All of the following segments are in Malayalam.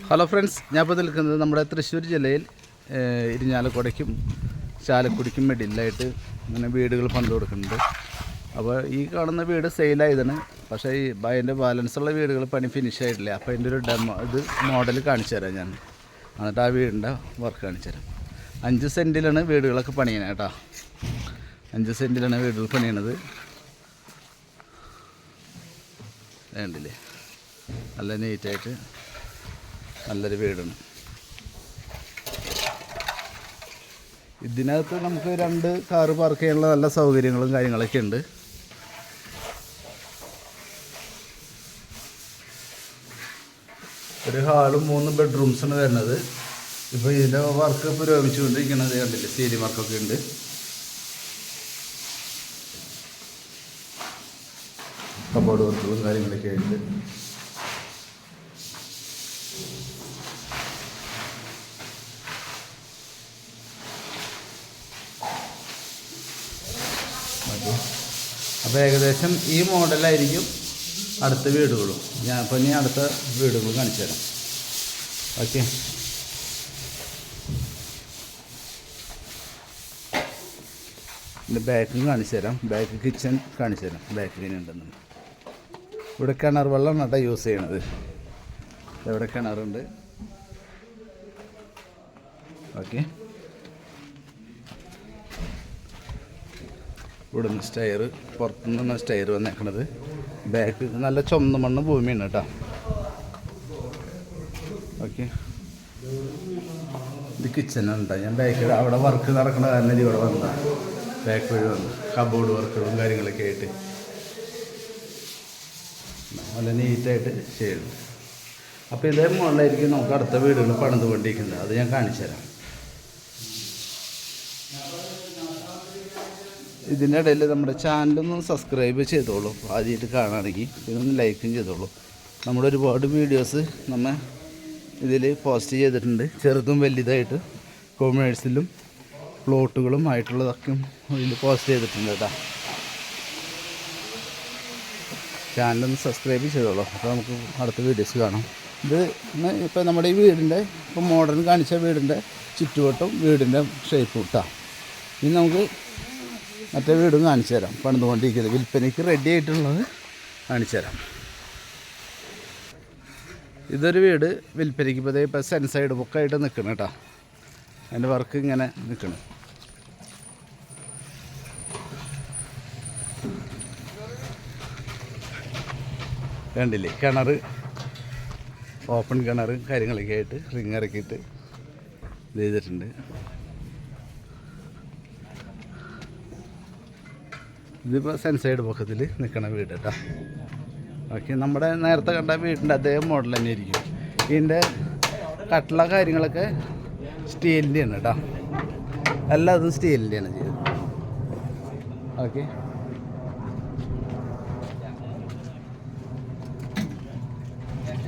ഹലോ ഫ്രണ്ട്സ്, ഞാൻ ഇപ്പോൾ നിൽക്കുന്നത് നമ്മുടെ തൃശ്ശൂർ ജില്ലയിൽ ഇരിഞ്ഞാലക്കുടയ്ക്കും ചാലക്കുടിക്കും മിഡിലായിട്ട് ഇങ്ങനെ വീടുകൾ പണിത് കൊടുക്കുന്നുണ്ട്. അപ്പോൾ ഈ കാണുന്ന വീട് സെയിലായതാണ്. പക്ഷേ അതിൻ്റെ ബാലൻസുള്ള വീടുകൾ പണി ഫിനിഷ് ആയിട്ടില്ല. അപ്പോൾ അതിൻ്റെ ഒരു ഇത് മോഡൽ കാണിച്ചു തരാം ഞാൻ. എന്നിട്ട് ആ വീടിൻ്റെ വർക്ക് കാണിച്ചു തരാം. 5 സെൻറ്റിലാണ് വീടുകളൊക്കെ പണിയണത് കേട്ടോ. 5 സെൻറ്റിലാണ് വീടുകൾ പണിയണത്. വേണ്ടില്ലേ, നല്ല നീറ്റായിട്ട് നല്ലൊരു വീടാണ്. ഇതിനകത്ത് നമുക്ക് 2 കാറ് പാർക്ക് ചെയ്യാനുള്ള നല്ല സൗകര്യങ്ങളും കാര്യങ്ങളൊക്കെ ഉണ്ട്. ഒരു ഹാളും 3 ബെഡ്റൂംസാണ് വരുന്നത്. ഇപ്പോൾ ഇതിൻ്റെ വർക്ക് പുരോഗമിച്ചുകൊണ്ടിരിക്കുന്നത് കണ്ടില്ലേ, സീലിംഗ് വർക്കൊക്കെ ഉണ്ട്. കബോർഡ് വർക്കുകളും കാര്യങ്ങളൊക്കെ ഉണ്ട്. അപ്പോൾ ഏകദേശം ഈ മോഡലായിരിക്കും അടുത്ത വീടുകളും. ഞാൻ ഇപ്പോൾ ഇനി അടുത്ത വീടുകൾ കാണിച്ചു തരാം. ഓക്കെ, എൻ്റെ ബാക്കും കാണിച്ചു തരാം. ബാക്ക് കിച്ചൺ കാണിച്ചു തരാം. ബാക്ക് ഇങ്ങനെ ഉണ്ടെന്ന്. ഇവിടെ കിണർ വെള്ളമാണ് കേട്ടോ യൂസ് ചെയ്യണത്. ഇവിടെ കിണറുണ്ട്. ഓക്കെ, ഇവിടെ നിന്ന് സ്റ്റെയർ, പുറത്തുനിന്ന് സ്റ്റെയർ വന്നേക്കണത്. ബാക്ക് നല്ല ചുമന്ന മണ്ണ് ഭൂമിയാണ് കേട്ടോ. ഓക്കെ, ഇത് കിച്ചണാണ് കേട്ടോ. ഞാൻ ബാക്കിൽ അവിടെ വർക്ക് നടക്കുന്ന കാരണം ഇവിടെ വന്നതാണ്. ബാക്ക് വഴി വന്നു കബോർഡ് വർക്കുകളും കാര്യങ്ങളൊക്കെ ആയിട്ട് നല്ല നീറ്റായിട്ട് ചെയ്യുന്നു. അപ്പോൾ ഇതേ മുകളിലായിരിക്കും നമുക്ക് അടുത്ത വീടുകൾ പണിതുകൊണ്ടിരിക്കുന്നത്. അത് ഞാൻ കാണിച്ചു തരാം. ഇതിൻ്റെ ഇടയിൽ നമ്മുടെ ചാനലൊന്ന് സബ്സ്ക്രൈബ് ചെയ്തോളൂ. ആദ്യമായിട്ട് കാണുകയാണെങ്കിൽ ഇതൊന്ന് ലൈക്കും ചെയ്തോളൂ. നമ്മുടെ ഒരുപാട് വീഡിയോസ് നമ്മൾ ഇതിൽ പോസ്റ്റ് ചെയ്തിട്ടുണ്ട്. ചെറുതും വലുതായിട്ട് കൊമേഴ്സിലും പ്ലോട്ടുകളും ആയിട്ടുള്ളതൊക്കെ ഇതിൽ പോസ്റ്റ് ചെയ്തിട്ടുണ്ട് കേട്ടോ. ചാനലൊന്ന് സബ്സ്ക്രൈബ് ചെയ്തോളൂ. അപ്പോൾ നമുക്ക് അടുത്ത വീഡിയോസ് കാണാം. ഇത് ഇപ്പോൾ നമ്മുടെ ഈ വീടിൻ്റെ ഇപ്പോൾ മോഡേൺ കാണിച്ച വീടിൻ്റെ ചുറ്റുവട്ടം വീടിൻ്റെ ഷേപ്പ് കിട്ടാം. ഇനി നമുക്ക് മറ്റേ വീടും കാണിച്ചു തരാം. പണിതുകൊണ്ടിരിക്കുന്നത് വിൽപ്പനയ്ക്ക് റെഡി ആയിട്ടുള്ളത് കാണിച്ചു തരാം. ഇതൊരു വീട് വിൽപ്പനയ്ക്ക് ഇപ്പോൾ സെൻസൈഡ് ബുക്കായിട്ട് നിൽക്കണം കേട്ടോ. അതിൻ്റെ വർക്ക് ഇങ്ങനെ നിൽക്കണം. കണ്ടില്ലേ, കിണർ ഓപ്പൺ കിണർ കാര്യങ്ങളൊക്കെ ആയിട്ട് റിങ് ഇറക്കിയിട്ട് ഇത് ചെയ്തിട്ടുണ്ട്. ഇതിപ്പോൾ സെൻസൈഡ് പൊക്കത്തിൽ നിൽക്കണ വീട് കേട്ടോ. ഓക്കെ, നമ്മുടെ നേരത്തെ കണ്ട വീടിൻ്റെ അതേ മോഡൽ തന്നെ ആയിരിക്കും. ഇതിൻ്റെ കട്ടില കാര്യങ്ങളൊക്കെ സ്റ്റീലിൻ്റെയാണ് കേട്ടോ. എല്ലാതും സ്റ്റീലിൻ്റെയാണ് ചെയ്തത്. ഓക്കെ,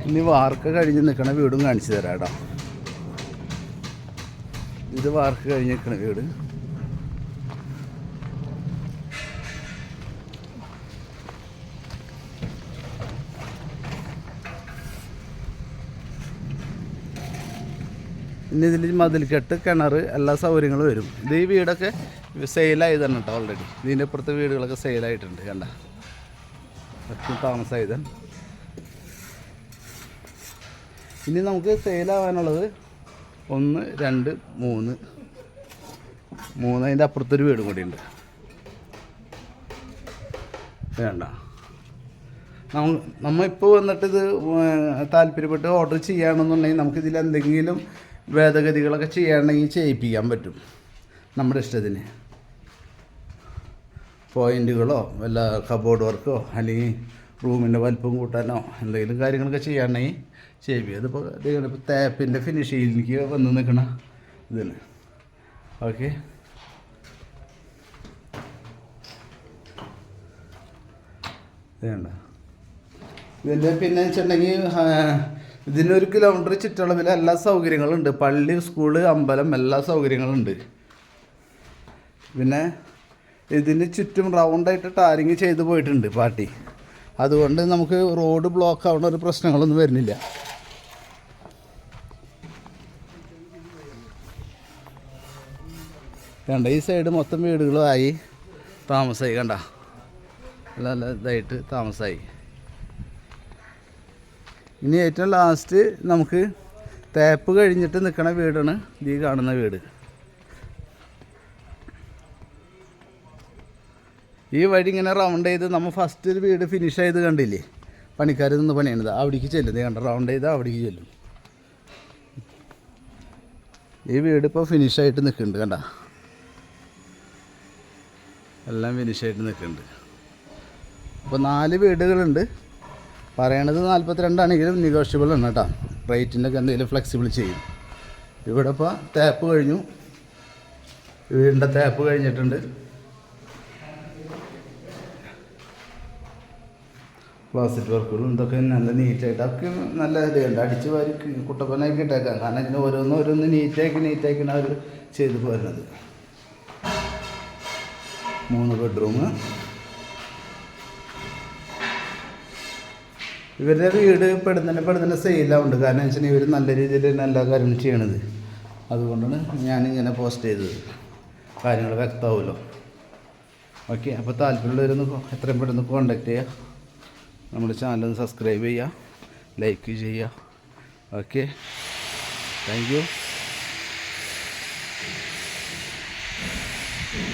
ഇനി വാർക്ക് കഴിഞ്ഞ് നിൽക്കണ വീടും കാണിച്ചു തരാം കേട്ടോ. ഇത് വാർക്ക് കഴിഞ്ഞ് നിൽക്കണ വീട്. ഇനി ഇതിൽ മതിൽക്കെട്ട്, കിണർ, എല്ലാ സൗകര്യങ്ങളും വരും. ഇത് ഈ വീടൊക്കെ സെയിലായതാണ് കേട്ടോ ഓൾറെഡി. ഇതിൻ്റെ അപ്പുറത്തെ വീടുകളൊക്കെ സെയിലായിട്ടുണ്ട് കണ്ട. താമസമായതാണ്. ഇനി നമുക്ക് സെയിലാവാനുള്ളത് 1, 2, 3 അതിൻ്റെ അപ്പുറത്തൊരു വീടും കൂടിയുണ്ട്. വേണ്ട, നമ്മളിപ്പോൾ വന്നിട്ടിത് താല്പര്യപ്പെട്ട് ഓർഡർ ചെയ്യുകയാണെന്നുണ്ടെങ്കിൽ നമുക്കിതിൽ എന്തെങ്കിലും ഭേദഗതികളൊക്കെ ചെയ്യുകയാണെങ്കിൽ ചെയ്യിപ്പിക്കാൻ പറ്റും നമ്മുടെ ഇഷ്ടത്തിന്. പോയിൻറ്റുകളോ വല്ല കബോർഡ് വർക്കോ അല്ലെങ്കിൽ റൂമിൻ്റെ വലിപ്പം കൂട്ടാനോ എന്തെങ്കിലും കാര്യങ്ങളൊക്കെ ചെയ്യുകയാണെങ്കിൽ ചെയ്യിപ്പിക്കും. അതിപ്പോൾ തേപ്പിൻ്റെ ഫിനിഷിങ്ങിലേക്ക് വന്ന് നിൽക്കണ ഇതിന്. ഓക്കെ, വേണ്ട ഇതിൻ്റെ പിന്നെ വെച്ചിട്ടുണ്ടെങ്കിൽ ഇതിന് 1 കിലോമീറ്റർ ചുറ്റളവിൽ എല്ലാ സൗകര്യങ്ങളുണ്ട്. പള്ളി, സ്കൂള്, അമ്പലം എല്ലാ സൗകര്യങ്ങളുണ്ട്. പിന്നെ ഇതിന് ചുറ്റും റൗണ്ടായിട്ട് ടാരിങ് ചെയ്ത് പോയിട്ടുണ്ട് പാർട്ടി. അതുകൊണ്ട് നമുക്ക് റോഡ് ബ്ലോക്ക് ആവുന്ന ഒരു പ്രശ്നങ്ങളൊന്നും വരുന്നില്ല. കണ്ട ഈ സൈഡ് മൊത്തം വീടുകളുമായി താമസമായി. കണ്ട നല്ല ഇതായിട്ട് താമസമായി. ഇനി ഏറ്റവും ലാസ്റ്റ് നമുക്ക് തേപ്പ് കഴിഞ്ഞിട്ട് നിൽക്കുന്ന വീടാണ് ഈ കാണുന്ന വീട്. ഈ വഴി ഇങ്ങനെ റൗണ്ട് ചെയ്ത് നമ്മൾ ഫസ്റ്റ് ഒരു വീട് ഫിനിഷ് ചെയ്ത് കണ്ടില്ലേ, പണിക്കാർ നിന്ന് പണിയണത് അവിടേക്ക് ചെല്ലും. നീ കണ്ട റൗണ്ട് ചെയ്ത് അവിടേക്ക് ചെല്ലും. ഈ വീട് ഇപ്പോൾ ഫിനിഷായിട്ട് നിൽക്കുന്നുണ്ട്. കണ്ട എല്ലാം ഫിനിഷായിട്ട് നിൽക്കുന്നുണ്ട്. അപ്പോൾ 4 വീടുകളുണ്ട്. പറയണത് 42 ആണെങ്കിലും നെഗോഷ്യബിൾ ആണ് കേട്ടോ. റേറ്റിൻ്റെ ഒക്കെ എന്തെങ്കിലും ഫ്ലെക്സിബിൾ ചെയ്യും. ഇവിടെ ഇപ്പോൾ തേപ്പ് കഴിഞ്ഞു, വീടിൻ്റെ തേപ്പ് കഴിഞ്ഞിട്ടുണ്ട്. ക്ലോസറ്റ് വർക്കുകളും ഇതൊക്കെ നല്ല നീറ്റായിട്ട് ഒക്കെ നല്ല ഇതുണ്ട്. അടിച്ച് വാരി കുട്ടപ്പനാക്കി ഇട്ടേക്കാം. കാരണം ഇതിന് ഓരോന്ന് നീറ്റാക്കിയാണ് അവർ ചെയ്ത് പോരുന്നത്. 3 ബെഡ്റൂം. ഇവരുടെ വീട് പെടുന്നതിന് സെയിലാവുണ്ട്. കാരണം വെച്ചാൽ ഇവർ നല്ല രീതിയിൽ തന്നെ എല്ലാ കാര്യങ്ങളും ചെയ്യണത്. അതുകൊണ്ടാണ് ഞാനിങ്ങനെ പോസ്റ്റ് ചെയ്തത്. കാര്യങ്ങൾ വ്യക്തമാവുമല്ലോ. ഓക്കെ, അപ്പോൾ താല്പര്യമുള്ളവരൊന്ന് എത്രയും പെട്ടെന്ന് കോൺടാക്റ്റ് ചെയ്യുക. നമ്മുടെ ചാനൽ സബ്സ്ക്രൈബ് ചെയ്യുക, ലൈക്ക് ചെയ്യുക. Okay, thank you.